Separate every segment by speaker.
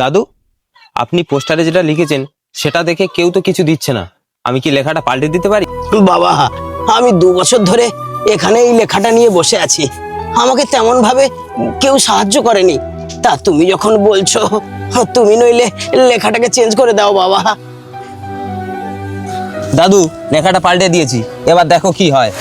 Speaker 1: দাদু, আপনি পোস্টারে যেটা লিখেছেন সেটা দেখে কেউ তো কিছু দিচ্ছে না। আমি কি লেখাটা পাল্টে দিতে পারি?
Speaker 2: বাবা, আমি 2 বছর ধরে এখানে এই লেখাটা নিয়ে বসে আছি, আমাকে তেমন ভাবে কেউ সাহায্য করেনি। তা তুমি যখন বলছো, তুমি নইলে লেখাটাকে চেঞ্জ করে দাও বাবা।
Speaker 1: দাদু, লেখাটা পাল্টে দিয়েছি, এবার দেখো কি হয়।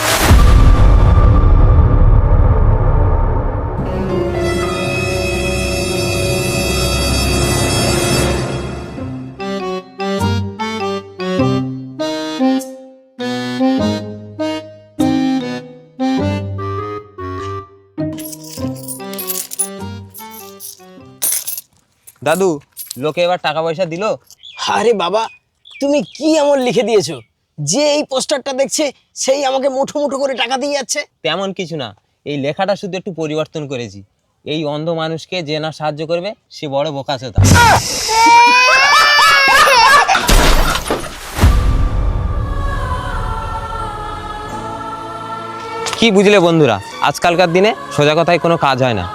Speaker 1: দাদু, লোকে এবার টাকা পয়সা দিলো?
Speaker 2: আরে বাবা, তুমি কি এমন লিখে দিয়েছো যে এই পোস্টারটা দেখছে সেই আমাকে মুঠো মুঠো করে টাকা দিয়ে যাচ্ছে?
Speaker 1: তেমন কিছু না, এই লেখাটা শুধু একটু পরিবর্তন করেছি। এই অন্ধ মানুষকে যে না সাহায্য করবে সে বড় বোকাচোদা। কি বুঝলে বন্ধুরা, আজকালকার দিনে সোজা কথায় কোনো কাজ হয় না।